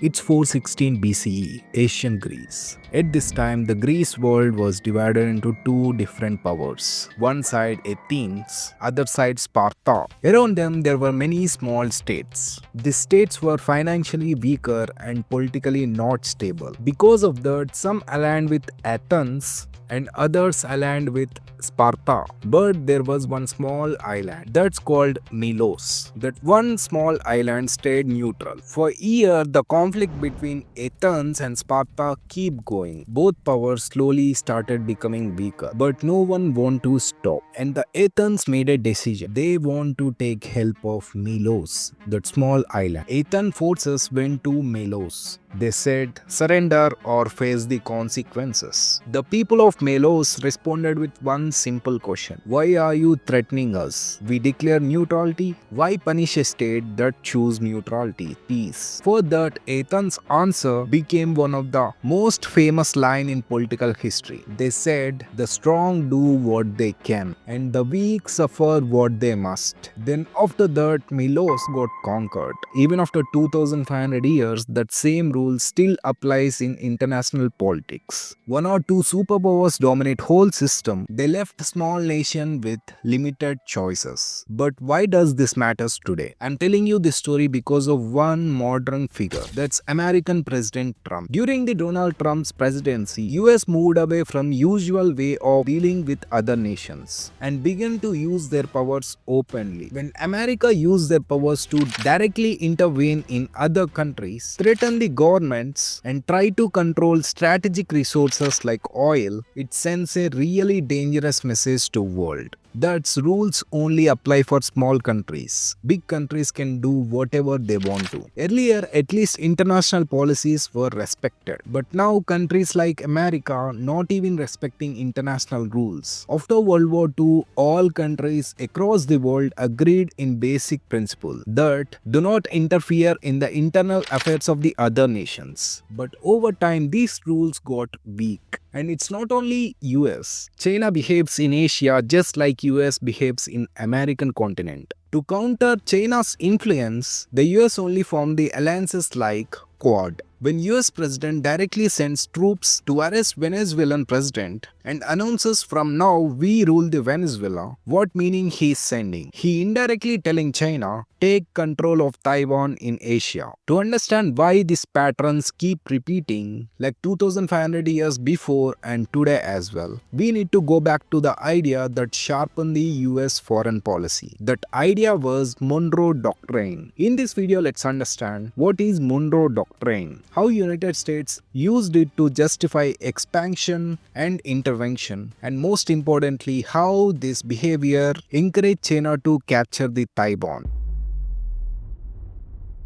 It's 416 BCE, ancient Greece. At this time, the Greece world was divided into two different powers. One side Athens, other side Sparta. Around them, there were many small states. These states were financially weaker and politically not stable. Because of that, some aligned with Athens and others aligned with Sparta. But there was one small island that's called Milos. That one small island stayed neutral. For years, the conflict between Athens and Sparta kept going. Both powers slowly started becoming weaker, but no one wanted to stop. And the Athens made a decision. They want to take help of Milos, that small island. Athens forces went to Milos. They said, surrender or face the consequences. The people of Melos responded with one simple question. Why are you threatening us? We declare neutrality. Why punish a state that choose neutrality? Peace. For that, Athens' answer became one of the most famous lines in political history. They said, the strong do what they can and the weak suffer what they must. Then after that, Melos got conquered. Even after 2500 years, that same rule still applies in international politics. One or two superpowers dominate whole system. They left small nation with limited choices. But why does this matters today? I'm telling you this story because of one modern figure. That's American President Trump. During the Donald Trump's presidency, US moved away from usual way of dealing with other nations and began to use their powers openly. When America used their powers to directly intervene in other countries, threaten the governments and try to control strategic resources like oil, it sends a really dangerous message to world. That rules only apply for small countries. Big countries can do whatever they want to. Earlier, at least international policies were respected. But now countries like America not even respecting international rules. After World War II, all countries across the world agreed in basic principle that do not interfere in the internal affairs of the other nations. But over time, these rules got weak. And it's not only US. China behaves in Asia just like US behaves in American continent. To counter China's influence, the US only formed the alliances like Quad. When US president directly sends troops to arrest Venezuelan president and announces from now we rule the Venezuela, what meaning he is sending? He indirectly telling China, take control of Taiwan in Asia. To understand why these patterns keep repeating like 2500 years before and today as well, we need to go back to the idea that sharpened the US foreign policy. That idea was Monroe Doctrine. In this video, let's understand what is Monroe Doctrine, how United States used it to justify expansion and intervention, and most importantly, how this behavior encouraged China to capture the Taiwan.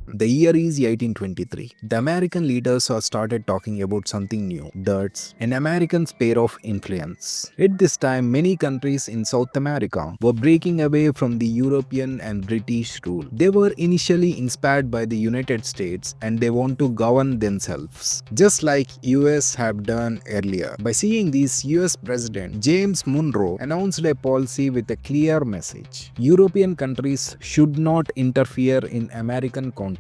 The year is 1823. The American leaders have started talking about something new. That's an American sphere of influence. At this time, many countries in South America were breaking away from the European and British rule. They were initially inspired by the United States and they want to govern themselves, just like US have done earlier. By seeing this, US President James Monroe announced a policy with a clear message. European countries should not interfere in American continent.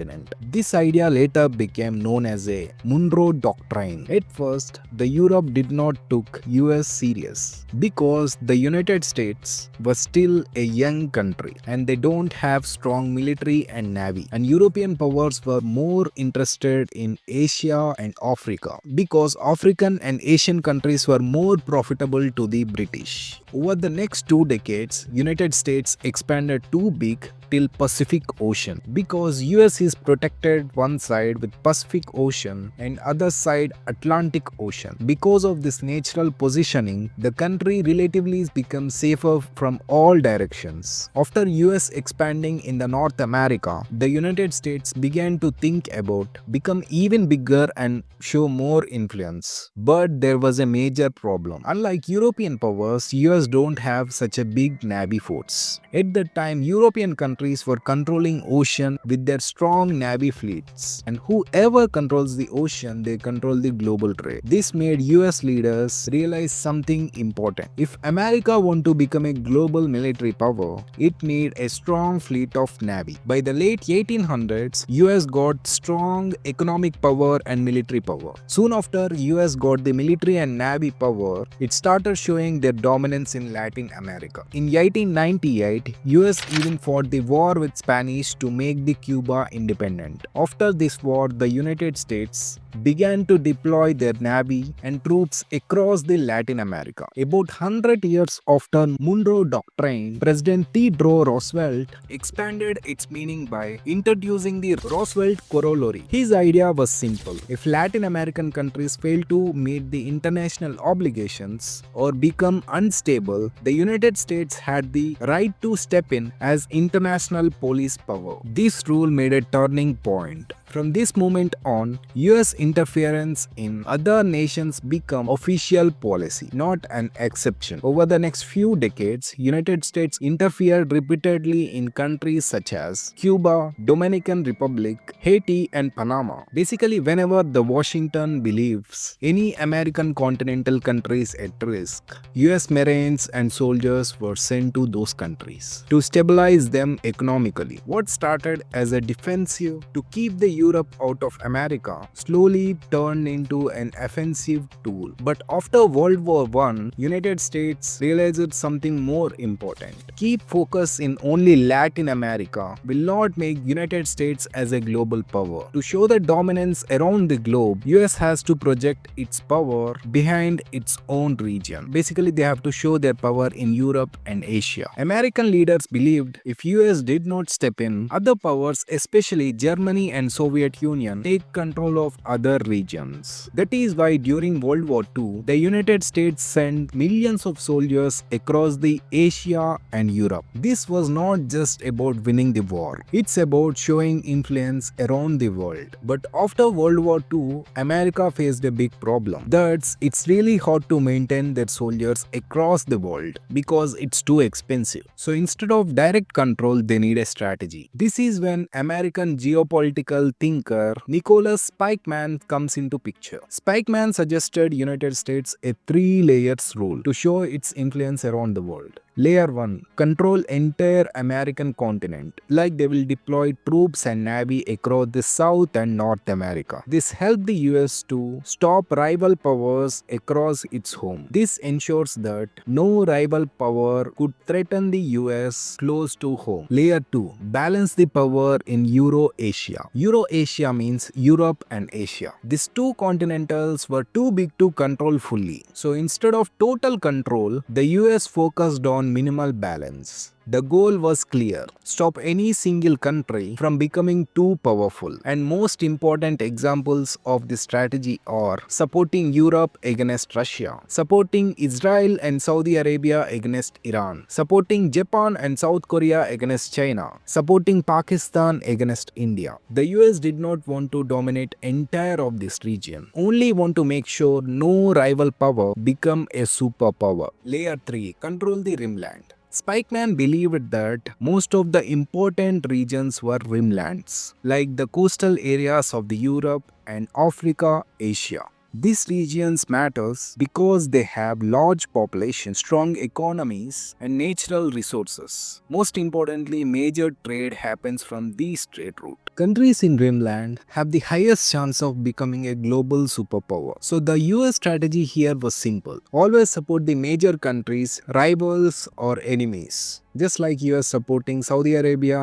This idea later became known as a Monroe Doctrine. At first, the Europe did not took US serious because the United States was still a young country and they don't have strong military and navy. And European powers were more interested in Asia and Africa because African and Asian countries were more profitable to the British. Over the next 2 decades, United States expanded too big till Pacific Ocean because US is protected one side with Pacific Ocean and other side Atlantic Ocean. Because of this natural positioning, the country relatively becomes safer from all directions. After US expanding in the North America, the United States began to think about become even bigger and show more influence. But there was a major problem. Unlike European powers, US don't have such a big navy force. At that time, European countries countries were controlling ocean with their strong navy fleets. And whoever controls the ocean, they control the global trade. This made US leaders realize something important. If America want to become a global military power, it need a strong fleet of navy. By the late 1800s, US got strong economic power and military power. Soon after US got the military and navy power, it started showing their dominance in Latin America. In 1898, US even fought the war with Spanish to make the Cuba independent. After this war, the United States began to deploy their navy and troops across the Latin America. About 100 years after Monroe Doctrine, President Theodore Roosevelt expanded its meaning by introducing the Roosevelt Corollary. His idea was simple. If Latin American countries fail to meet the international obligations or become unstable, the United States had the right to step in as international police power. This rule made a turning point. From this moment on, US interference in other nations became official policy, not an exception. Over the next few decades, United States interfered repeatedly in countries such as Cuba, Dominican Republic, Haiti, and Panama. Basically, whenever the Washington believes any American continental country is at risk, US Marines and soldiers were sent to those countries to stabilize them economically. What started as a defensive to keep the Europe out of America slowly turned into an offensive tool. But after World War I, United States realized something more important. Keep focus in only Latin America will not make United States as a global power. To show the dominance around the globe, US has to project its power behind its own region. Basically, they have to show their power in Europe and Asia. American leaders believed if US did not step in, other powers, especially Germany and Soviet Union, take control of other regions. That is why during World War II, the United States sent millions of soldiers across the Asia and Europe. This was not just about winning the war. It's about showing influence around the world. But after World War II, America faced a big problem. That's it's really hard to maintain their soldiers across the world because it's too expensive. So instead of direct control, they need a strategy. This is when American geopolitical thinker Nicholas Spikeman comes into picture. Spikeman suggested United States a 3-layers rule to show its influence around the world. Layer 1. Control entire American continent, like they will deploy troops and navy across the South and North America. This helped the US to stop rival powers across its home. This ensures that no rival power could threaten the US close to home. Layer 2. Balance the power in Euro-Asia. Euro-Asia means Europe and Asia. These two continentals were too big to control fully. So instead of total control, the US focused on minimal balance. The goal was clear: stop any single country from becoming too powerful. And most important examples of this strategy are supporting Europe against Russia, supporting Israel and Saudi Arabia against Iran, supporting Japan and South Korea against China, supporting Pakistan against India. The US did not want to dominate entire of this region, only want to make sure no rival power become a superpower. Layer 3. Control the rimland. Spikeman believed that most of the important regions were rimlands, like the coastal areas of the Europe and Africa, Asia. These regions matters because they have large populations, strong economies, and natural resources. Most importantly, major trade happens from these trade routes. Countries in rimland have the highest chance of becoming a global superpower. So the US strategy here was simple. Always support the major countries, rivals or enemies. Just like US supporting Saudi Arabia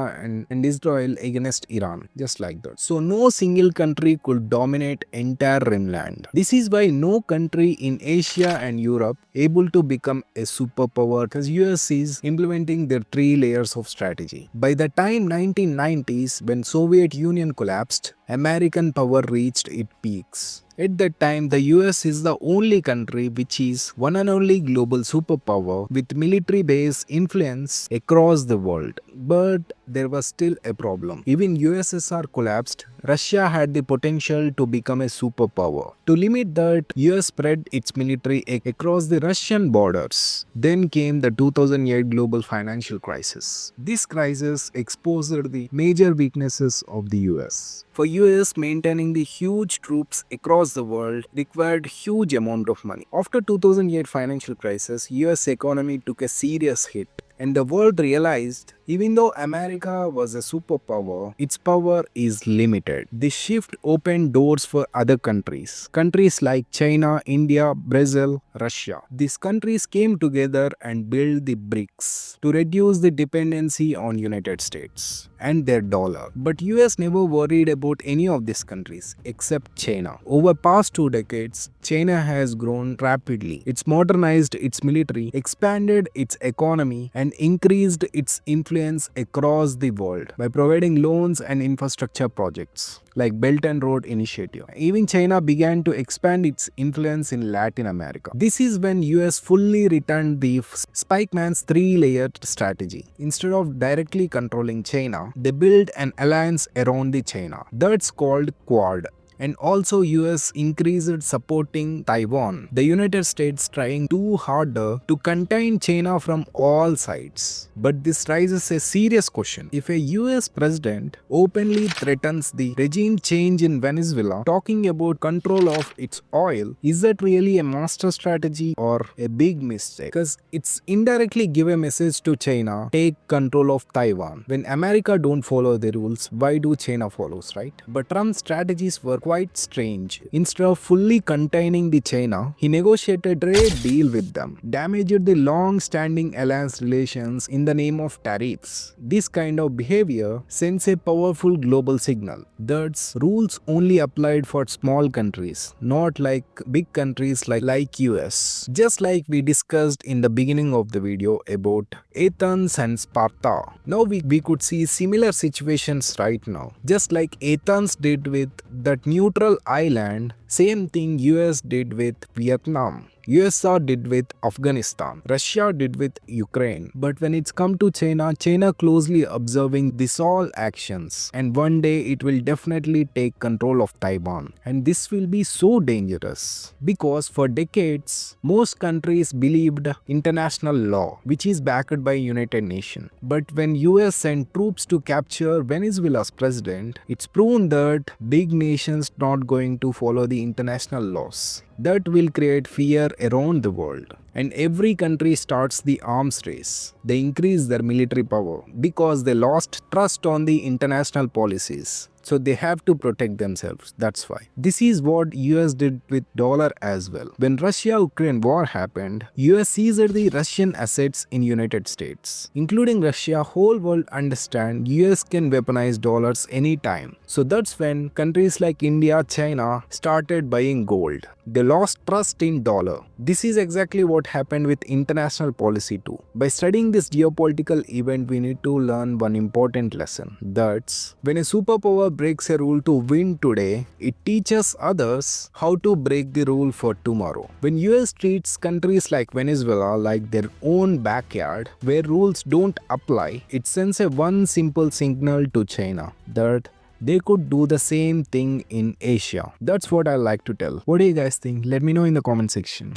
and Israel against Iran. Just like that. So no single country could dominate entire rimland. This is why no country in Asia and Europe able to become a superpower because US is implementing their 3 layers of strategy. By the time 1990s, when Soviet Union collapsed, American power reached its peaks. At that time, the US is the only country which is one and only global superpower with military base influence across the world. But there was still a problem. Even USSR collapsed, Russia had the potential to become a superpower. To limit that, US spread its military across the Russian borders. Then came the 2008 global financial crisis. This crisis exposed the major weaknesses of the US. For US, maintaining the huge troops across the world required huge amount of money. After 2008 financial crisis, US economy took a serious hit. And the world realized, even though America was a superpower, its power is limited. This shift opened doors for other countries. Countries like China, India, Brazil, Russia. These countries came together and built the BRICS to reduce the dependency on United States and their dollar. But US never worried about any of these countries except China. Over past 2 decades, China has grown rapidly. It's modernized its military, expanded its economy, and increased its influence across the world by providing loans and infrastructure projects like Belt and Road Initiative. Even China began to expand its influence in Latin America. This is when US fully returned the Spikeman's 3-layered strategy. Instead of directly controlling China, they built an alliance around the China. That's called Quad. And also US increased supporting Taiwan. The United States trying too harder to contain China from all sides. But this raises a serious question. If a US president openly threatens the regime change in Venezuela, talking about control of its oil, is that really a master strategy or a big mistake? Because it's indirectly give a message to China, take control of Taiwan. When America don't follow the rules, why do China follows, right? But Trump's strategies were quite strange. Instead of fully containing the China, he negotiated a trade deal with them, damaged the long-standing alliance relations in the name of tariffs. This kind of behavior sends a powerful global signal. That's rules only applied for small countries, not like big countries like US. Just like we discussed in the beginning of the video about Athens and Sparta. Now we could see similar situations right now. Just like Athens did with that neutral island, same thing US did with Vietnam. USSR did with Afghanistan. Russia did with Ukraine. But when it's come to China, China closely observing these all actions. And one day it will definitely take control of Taiwan. And this will be so dangerous. Because for decades, most countries believed international law, which is backed by United Nations. But when US sent troops to capture Venezuela's president, it's proven that big nations not going to follow the international laws. That will create fear around the world. And every country starts the arms race. They increase their military power because they lost trust on the international policies. So they have to protect themselves. That's why. This is what US did with dollar as well. When Russia-Ukraine war happened, US seized the Russian assets in United States. Including Russia, whole world understand US can weaponize dollars anytime. So that's when countries like India, China started buying gold. They lost trust in dollar. This is exactly what happened with international policy too. By studying this geopolitical event, we need to learn one important lesson. That's when a superpower breaks a rule to win today, it teaches others how to break the rule for tomorrow. When US treats countries like Venezuela like their own backyard, where rules don't apply, it sends a one simple signal to China that they could do the same thing in Asia. That's what I like to tell. What do you guys think? Let me know in the comment section.